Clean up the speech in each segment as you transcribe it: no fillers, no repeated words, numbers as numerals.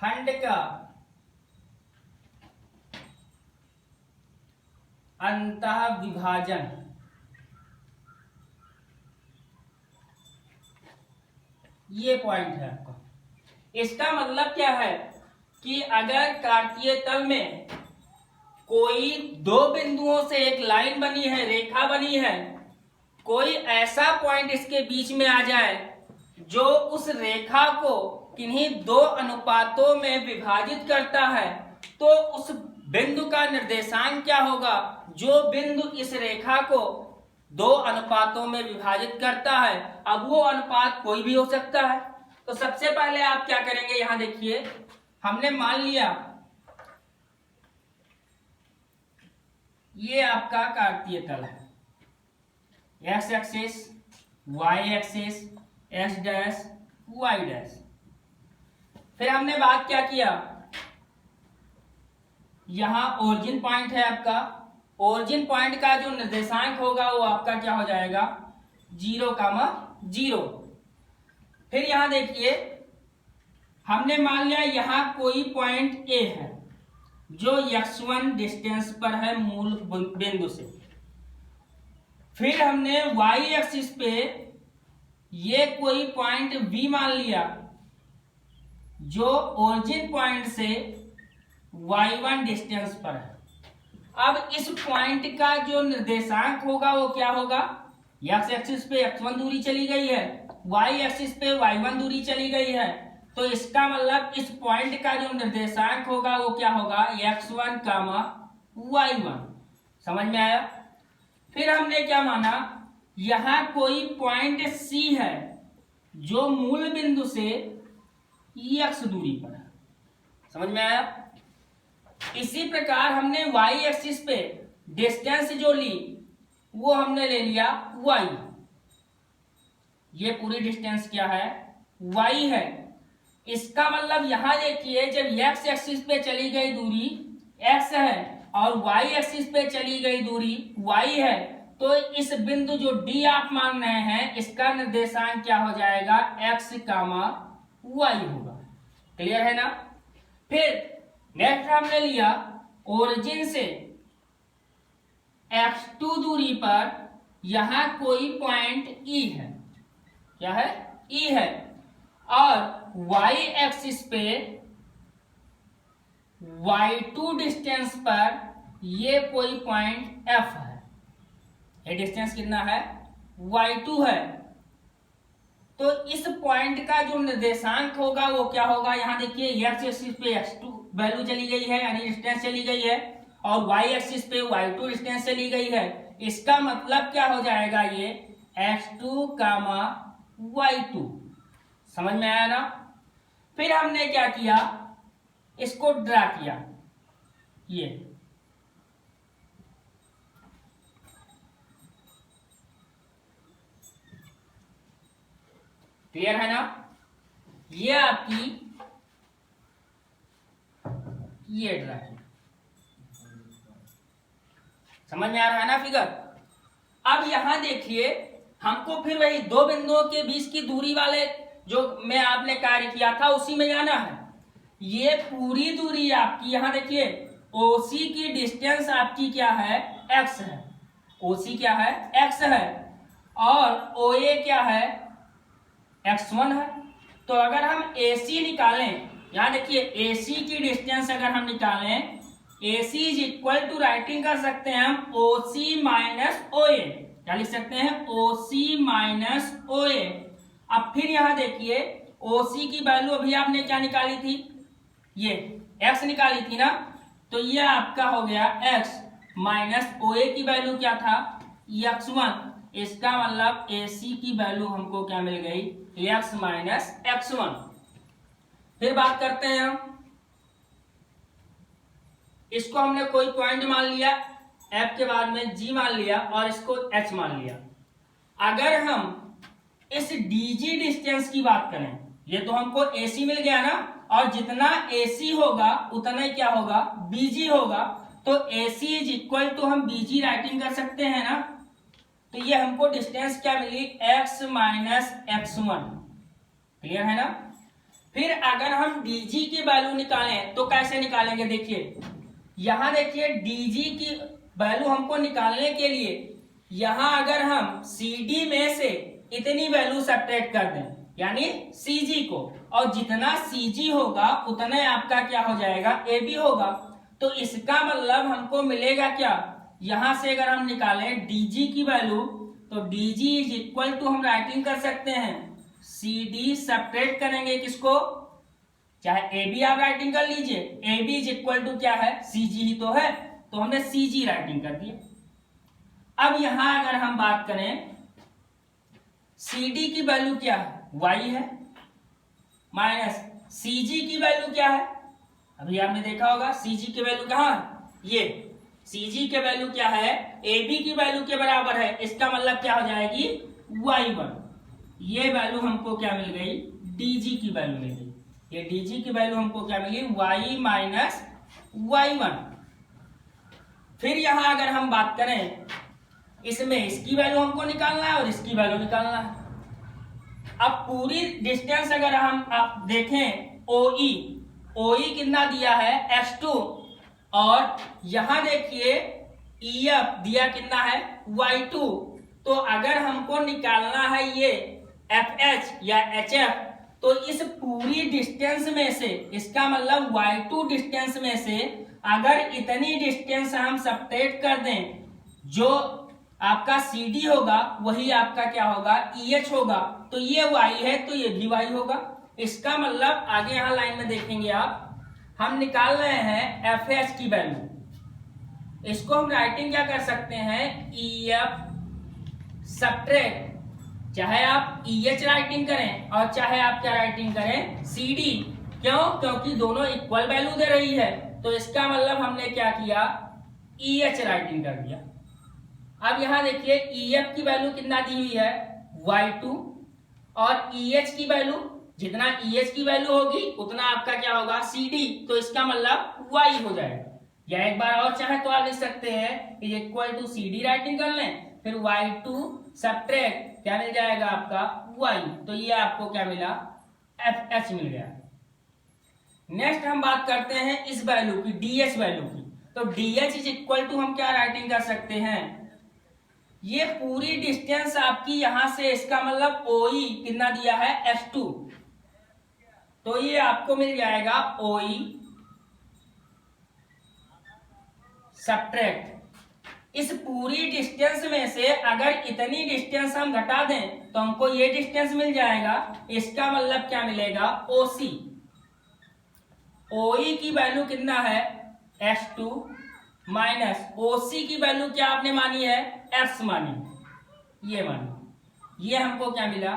खंड का अंतः विभाजन ये पॉइंट है आपका। इसका मतलब क्या है कि अगर कार्तीय तल में कोई दो बिंदुओं से एक लाइन बनी है, रेखा बनी है, कोई ऐसा पॉइंट इसके बीच में आ जाए जो उस रेखा को किन्हीं दो अनुपातों में विभाजित करता है, तो उस बिंदु का निर्देशांक क्या होगा? जो बिंदु इस रेखा को दो अनुपातों में विभाजित करता है, अब वो अनुपात कोई भी हो सकता है। तो सबसे पहले आप क्या करेंगे, यहां देखिए, हमने मान लिया ये आपका कार्तीय तल है, X axis, Y axis, X dash, Y dash. फिर हमने बात क्या किया, यहां ओरिजिन पॉइंट है आपका, ओरिजिन पॉइंट का जो निर्देशांक होगा वो आपका क्या हो जाएगा? 0,0। फिर यहां देखिए, हमने मान लिया यहां कोई पॉइंट ए है जो x1 डिस्टेंस पर है मूल बिंदु से। फिर हमने y एक्सिस पे ये कोई पॉइंट b मान लिया जो ओरिजिन पॉइंट से y1 डिस्टेंस पर है। अब इस पॉइंट का जो निर्देशांक होगा वो क्या होगा? x एक्सिस पे x1 दूरी चली गई है, y एक्सिस पे y1 दूरी चली गई है, तो इसका मतलब इस पॉइंट का जो निर्देशांक होगा वो क्या होगा? x1, y1। समझ में आया? फिर हमने क्या माना, यहां कोई पॉइंट C है जो मूल बिंदु से x दूरी पर है। समझ में आया? इसी प्रकार हमने y एक्सिस पे डिस्टेंस जो ली वो हमने ले लिया y। ये पूरी डिस्टेंस क्या है? y है। इसका मतलब यहां देखिए, जब x एक्सिस पे चली गई दूरी x है और y एक्सिस पे चली गई दूरी y है, तो इस बिंदु जो D आप मान रहे हैं इसका निर्देशांक क्या हो जाएगा? x, y होगा। क्लियर है ना? फिर नेक्स्ट हमने लिया ओरिजिन से x2 दूरी पर यहां कोई पॉइंट E है। क्या है? E है। और y एक्सिस पे y2 डिस्टेंस पर ये कोई पॉइंट F है। ये डिस्टेंस कितना है? y2 है। तो इस पॉइंट का जो निर्देशांक होगा वो क्या होगा? यहां देखिए, x एक्सिस पे x2 वैल्यू चली गई है, यानी डिस्टेंस चली गई है, और y एक्सिस पे y2 डिस्टेंस चली गई है। इसका मतलब क्या हो जाएगा? ये x2, y2। समझ में आया ना? फिर हमने क्या किया, इसको ड्रा किया। ये क्लियर है ना? ये आपकी ये ड्रा की। समझ में आ रहा है ना फिगर? अब यहां देखिए, हमको फिर वही दो बिंदुओं के बीच की दूरी वाले जो मैं आपने कार्य किया था उसी में जाना है। ये पूरी दूरी आपकी, यहां देखिए, OC की डिस्टेंस आपकी क्या है? x है। OC क्या है? x है। और OA क्या है? x1 है। तो अगर हम AC निकालें, यहां देखिए, AC की डिस्टेंस अगर हम निकालें, AC is equal to, writing कर सकते हैं हम OC माइनस OA। क्या लिख सकते हैं? OC minus OA। अब फिर यहां देखिए, OC की वैल्यू अभी आपने क्या निकाली थी? ये x निकाली थी ना, तो ये आपका हो गया x माइनस OA की वैल्यू क्या था? x1। इसका मतलब AC की वैल्यू हमको क्या मिल गई? x minus x1। फिर बात करते हैं हम, इसको हमने कोई पॉइंट मान लिया, F के बाद में G मान लिया और इसको H मान लिया। अगर हम इस DG डिस्टेंस की बात करें, ये तो हमको AC मिल गया ना, और जितना AC होगा उतना ही क्या होगा? BG होगा। तो AC इज इक्वल टू, हम BG राइटिंग कर सकते हैं ना, तो ये हमको डिस्टेंस क्या मिली? x minus x1। क्लियर है ना? फिर अगर हम डीजी की वैल्यू निकालें तो कैसे निकालेंगे, देखिए यहां देखिए डीजी की वैल्यू हमको निकालने के लिए यहां अगर हम सीडी में से इतनी वैल्यू सब्ट्रैक्ट कर दें यानी सीजी को, और जितना सीजी होगा उतना आपका क्या हो जाएगा, एबी होगा। तो इसका मतलब हमको मिलेगा क्या, यहां से अगर हम निकालें डीजी की वैल्यू तो डीजी इज इक्वल टू हम राइटिंग कर सकते हैं सीडी सब्ट्रैक्ट करेंगे किसको, चाहे ए बी आप राइटिंग कर लीजिए, A B is equal to क्या है, सीजी ही तो है, तो हमने सीजी राइटिंग कर दिया। अब यहां अगर हम बात करें सीडी की वैल्यू क्या है, वाई है, माइनस सीजी की वैल्यू क्या है, अभी आपने देखा होगा सीजी की वैल्यू कहां है, ये सीजी के वैल्यू क्या है, ए बी की वैल्यू के बराबर है, इसका मतलब क्या हो जाएगी y1। ये वैल्यू हमको क्या मिल गई, डीजी की वैल्यू मिल गई, ये डीजी की वैल्यू हमको क्या मिली, y माइनस y1। फिर यहां अगर हम बात करें इसमें इसकी वैल्यू हमको निकालना है और इसकी वैल्यू निकालना है। अब पूरी डिस्टेंस अगर हम आप देखें OE कितना दिया है x2, और यहां देखिए EF दिया कितना है y2। तो अगर हमको निकालना है ये FH या HF, तो इस पूरी डिस्टेंस में से, इसका मतलब y2 डिस्टेंस में से अगर इतनी डिस्टेंस हम सब्ट्रैक्ट कर दें, जो आपका CD होगा वही आपका क्या होगा, EH होगा। तो ये y है तो ये भी y होगा। इसका मतलब आगे यहां लाइन में देखेंगे आप, हम निकाल रहे हैं FH की वैल्यू, इसको हम राइटिंग क्या कर सकते हैं, EF सब्ट्रैक्ट, चाहे आप EH राइटिंग करें और चाहे आप क्या राइटिंग करें CD। क्यों, क्योंकि दोनों इक्वल वैल्यू दे रही है, तो इसका मतलब हमने क्या किया, EH राइटिंग कर दिया। अब यहां देखिए EF की वैल्यू कितना दी हुई है y2, और EH की वैल्यू, जितना EH की वैल्यू होगी उतना आपका क्या होगा CD, तो इसका मतलब y हो जाएगा। या एक बार और चाहे तो आप लिख सकते हैं is equal to CD writing कर लें, फिर y2 सब्ट्रैक्ट क्या मिल जाएगा आपका y, तो ये आपको क्या मिला, FH मिल गया। नेक्स्ट हम बात करते हैं इस वैल्यू की, DH वैल्यू की। तो DH इज इक्वल टू हम क्या राइटिंग कर सकते हैं, ये पूरी डिस्टेंस आपकी यहां से, इसका मतलब OE कितना दिया है x2, तो ये आपको मिल जाएगा OE सब्ट्रैक्ट, इस पूरी डिस्टेंस में से अगर इतनी डिस्टेंस हम घटा दें तो हमको ये डिस्टेंस मिल जाएगा। इसका मतलब क्या मिलेगा, OC, OE की वैल्यू कितना है x2 माइनस OC की वैल्यू क्या आपने मानी है, x मानी, ये मानी, ये हमको क्या मिला,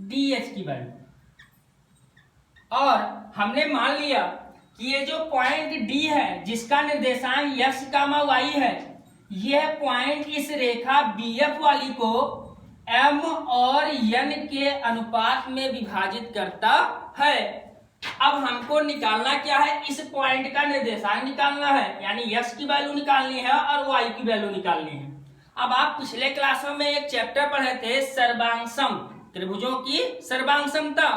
DH की वैल्यू। और हमने मान लिया कि ये जो पॉइंट D है जिसका निर्देशांक x, y है, यह पॉइंट इस रेखा BF वाली को M और N के अनुपात में विभाजित करता है। अब हमको निकालना क्या है, इस पॉइंट का निर्देशांक निकालना है, यानी x की वैल्यू निकालनी है और y की वैल्यू निकालनी है। अब आप पिछले क्लासों में एक चैप्टर पढ़े थे सर्वांगसम, त्रिभुजों की सर्वांगसमता,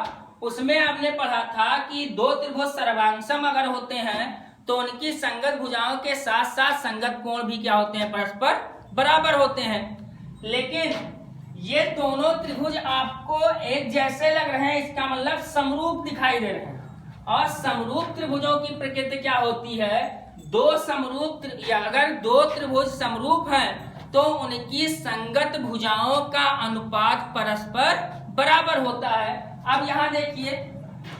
उसमें आपने पढ़ा था कि दो त्रिभुज सर्वांगसम अगर होते हैं तो उनकी संगत भुजाओं के साथ साथ संगत कोण भी क्या होते हैं, परस्पर बराबर होते हैं। लेकिन ये दोनों त्रिभुज आपको एक जैसे लग रहे हैं, इसका मतलब समरूप दिखाई दे रहे हैं। और समरूप त्रिभुजों की प्रकृति क्या होती है, दो समरूप, अगर दो त्रिभुज समरूप हैं तो उनकी संगत भुजाओं का अनुपात परस्पर बराबर होता है। अब यहां देखिए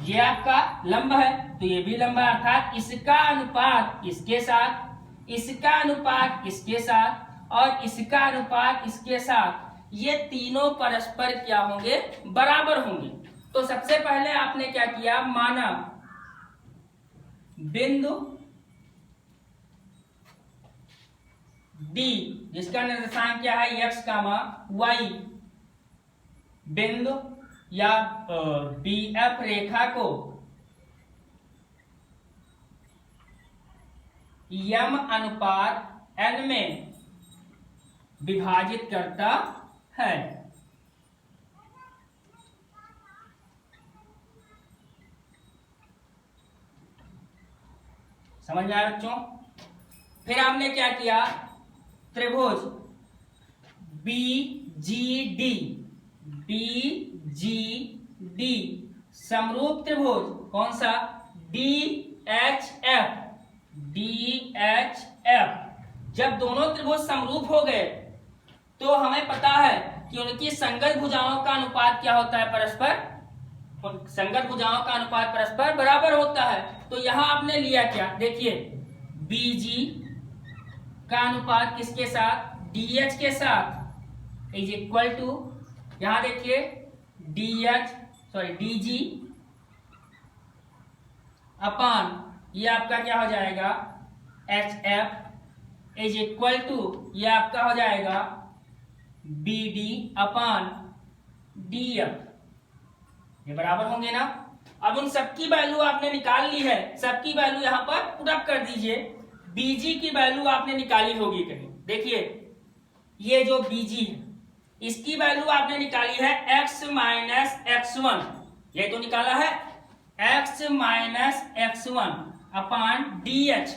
ये आपका लंब है तो ये भी लंब है, अर्थात इसका अनुपात इसके साथ, इसका अनुपात इसके साथ और इसका अनुपात इसके साथ, ये तीनों परस्पर क्या होंगे, बराबर होंगे। तो सबसे पहले आपने क्या किया, माना बिंदु D जिसका निर्देशांक क्या है x, y, बिंदु या BF रेखा को m अनुपात n में विभाजित करता है। समझ में आया बच्चों? फिर हमने क्या किया, त्रिभुज BGD समरूप त्रिभुज कौन सा, DHF। जब दोनों त्रिभुज समरूप हो गए तो हमें पता है कि उनकी संगत भुजाओं का अनुपात क्या होता है, परस्पर संगत भुजाओं का अनुपात परस्पर बराबर होता है। तो यहां आपने लिया क्या, देखिए BG का अनुपात किसके साथ, DH के साथ, इज इक्वल टू, यहां देखिए DG अपान ये आपका क्या हो जाएगा HF इज इक्वल टू ये आपका हो जाएगा BD अपान DF, ये बराबर होंगे ना। अब उन सबकी वैल्यू आपने निकाल ली है, सबकी वैल्यू यहां पर पुट अप कर दीजिए। BG की वैल्यू आपने निकाली होगी कहीं, देखिए ये जो BG है इसकी वैल्यू आपने निकाली है x माइनस x1, ये तो निकाला है x माइनस x1 अपान DH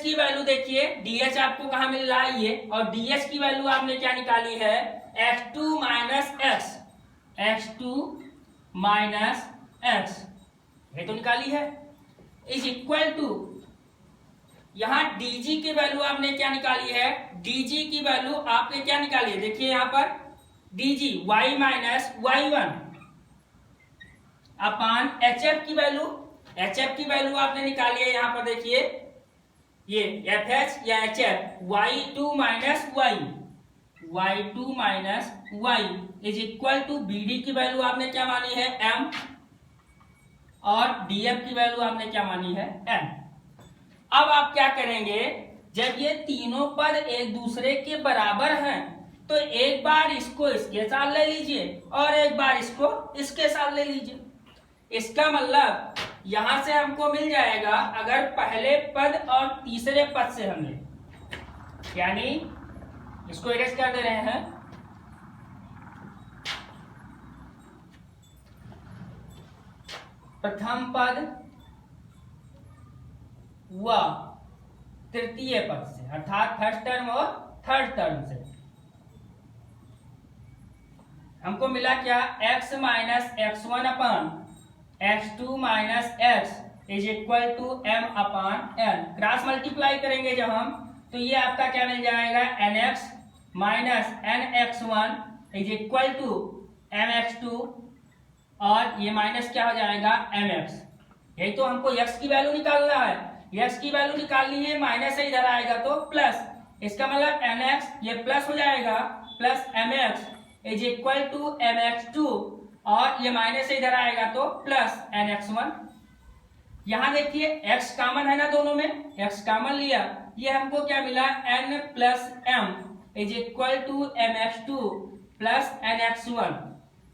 की वैल्यू देखिए, DH आपको कहां मिल रहा है ये, और DH की वैल्यू आपने क्या निकाली है x2 माइनस x, ये तो निकाली है, इज इक्वल टू यहां DG की वैल्यू आपने क्या निकाली है, DG की वैल्यू आपने क्या निकाली है, देखिए यहां पर DG y माइनस y1 अपान HF की वैल्यू आपने निकाली है, यहां पर देखिए ये FH या HF y2 minus y is equal to BD की वैल्यू आपने क्या मानी है m, और DF की वैल्यू आपने क्या मानी है n। अब आप क्या करेंगे, जब ये तीनों पद एक दूसरे के बराबर हैं तो एक बार इसको इसके साथ ले लीजिए और एक बार इसको इसके साथ ले लीजिए। इसका मतलब यहां से हमको मिल जाएगा, अगर पहले पद और तीसरे पद से हमने, यानी इसको इरेज कर दे रहे हैं, प्रथम पद व तृतीय पद से, अर्थात फर्स्ट टर्म और थर्ड टर्म से हमको मिला क्या, x minus x1 upon x2 minus x is equal to m upon n। Cross multiply करेंगे जब हम, तो ये आपका क्या मिल जाएगा, nx minus nx1 is equal to mx2, और ये माइनस क्या हो जाएगा mx। यही तो हमको x की वैल्यू निकालना है, x की वैल्यू निकालनी है, माइनस से इधर आएगा तो प्लस, इसका मतलब nx ये प्लस हो जाएगा plus mx is equal to mx2, और ये माइनस से इधर आएगा तो प्लस nx1। यहां देखिए x कॉमन है ना, दोनों में x कॉमन लिया, ये हमको क्या मिला n plus m is equal to mx2 plus nx1।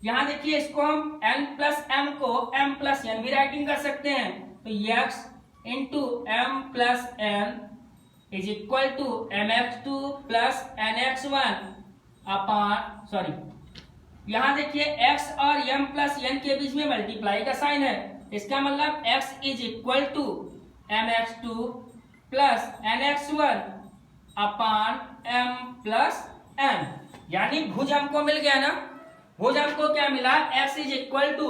यहां देखिए इसको हम n प्लस m को m प्लस n भी राइटिंग कर सकते हैं, तो x into m plus n is equal to mx2 plus nx1 upon यहां देखिए x और m प्लस n के बीच में मल्टीप्लाई का साइन है, इसका मतलब x is equal to mx2 plus nx1 upon m plus n, यानी भुज हमको मिल गया ना। भुज हमको क्या मिला, x is equal to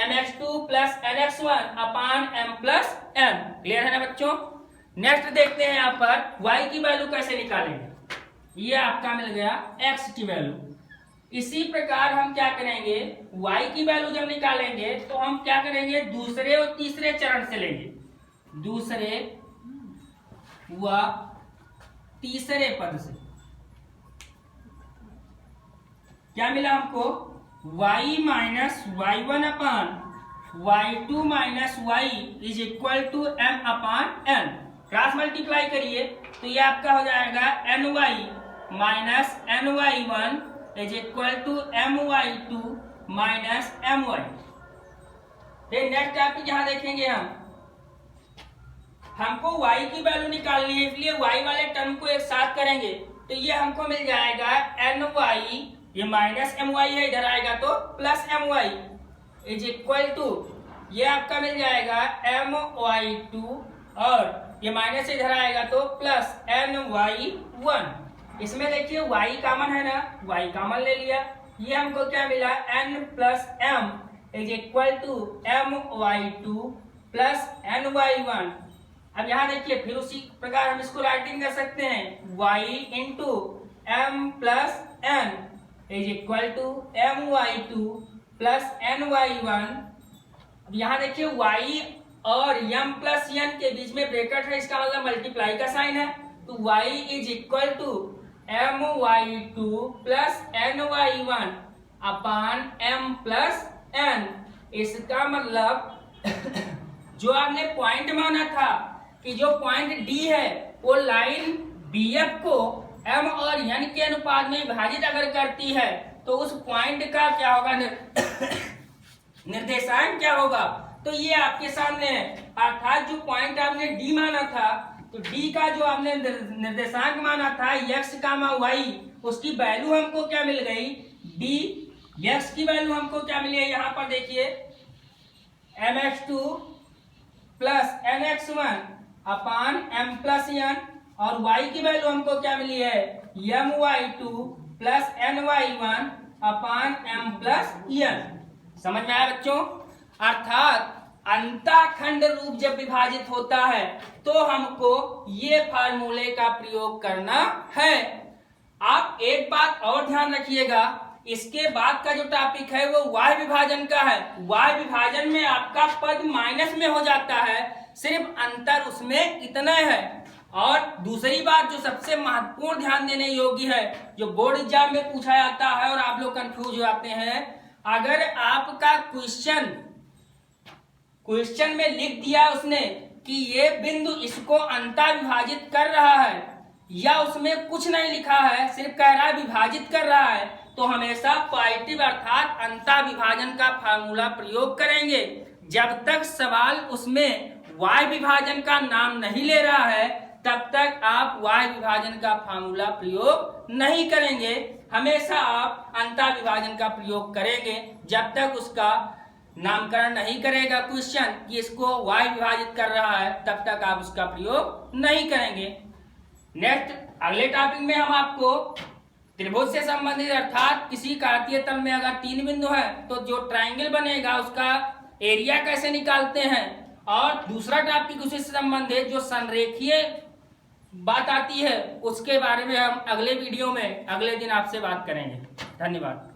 mx2 plus nx1 upon m plus n। Clear है ना बच्चों? नेक्स्ट देखते हैं यहाँ पर y की वैल्यू कैसे निकालेंगे, ये आपका मिल गया x की वैल्यू। इसी प्रकार हम क्या करेंगे, y की वैल्यू जब निकालेंगे तो हम क्या करेंगे, दूसरे और तीसरे चरण से लेंगे, दूसरे व तीसरे पद से। क्या मिला हमको, y minus y1 upon y2 minus y is equal to m upon n। Cross multiply करिए तो ये आपका हो जाएगा ny minus ny1 is equal to my2 minus my। फिर नेक्स्ट टॉपिक यहां देखेंगे, हमको y की वैल्यू निकालनी है, इसलिए y वाले टर्म को एक साथ करेंगे तो ये हमको मिल जाएगा ny, ये माइनस my है, इधर आएगा तो plus my is equal to ये आपका मिल जाएगा my2, और ये माइनस से इधर आएगा तो प्लस ny1। इसमें देखिए y कॉमन है ना, y कॉमन ले लिया, ये हमको क्या मिला n plus m is equal to my2 plus ny1। अब यहाँ देखिए फिर उसी प्रकार हम इसको राइटिंग कर सकते हैं y into m plus n is equal to my2 plus ny1। अब यहाँ देखिए y और m प्लस n के बीच में ब्रैकेट है, इसका मतलब मल्टीप्लाई का साइन है, तो y is equal to my2 plus ny1 upon m plus n। इसका मतलब जो आपने पॉइंट माना था कि जो पॉइंट D है वो लाइन BF को m और n के अनुपात में विभाजित अगर करती है तो उस पॉइंट का क्या होगा निर्देशांक क्या होगा, तो ये आपके सामने है। अर्थात जो पॉइंट आपने D माना था तो D का जो आपने निर्देशांक माना था x, y, उसकी वैल्यू हमको क्या मिल गई D। x की वैल्यू हमको क्या मिली है, यहाँ पर देखिए mx2 plus nx1 upon m plus n, और y की वैल्यू हमको क्या मिली है my2 plus ny1 upon m plus n। समझ में आया बच्चों। अर्थात अंताखंड रूप जब विभाजित होता है तो हमको ये फार्मूले का प्रयोग करना है। आप एक बात और ध्यान रखिएगा, इसके बाद का जो टॉपिक है वो y विभाजन का है। y विभाजन में आपका पद माइनस में हो जाता है, सिर्फ अंतर उसमें इतना है। और दूसरी बात जो सबसे महत्वपूर्ण ध्यान देने योग्य है, जो बोर्ड एग्जाम में पूछा जाता है और आप लोग कंफ्यूज हो जाते हैं, अगर आपका क्वेश्चन में लिख दिया उसने कि ये बिंदु इसको अंता विभाजित कर रहा है, या उसमें कुछ नहीं लिखा है सिर्फ कह रहा है विभाजित कर रहा है, तो हमेशा पॉजिटिव अर्थात अंता विभाजन का फार्मूला प्रयोग करेंगे। जब तक सवाल उसमें y विभाजन का नाम नहीं ले रहा है तब तक आप y विभाजन का फार्मूला प्रयोग नहीं करेंगे। हमेशा आप अंता विभाजन का प्रयोग करेंगे जब तक उसका नामकरण नहीं करेगा क्वेश्चन कि इसको y विभाजित कर रहा है, तब तक आप उसका प्रयोग नहीं करेंगे। नेक्स्ट अगले टॉपिक में हम आपको त्रिभुज से संबंधित अर्थात किसी कार्तीय तल में अगर 3 बिंदु है तो जो ट्रायंगल बनेगा उसका एरिया कैसे निकालते हैं, और दूसरा टॉपिक उसी से संबंधित जो संरेखीय बात आती है उसके बारे में हम अगले वीडियो में अगले दिन आपसे बात करेंगे। धन्यवाद।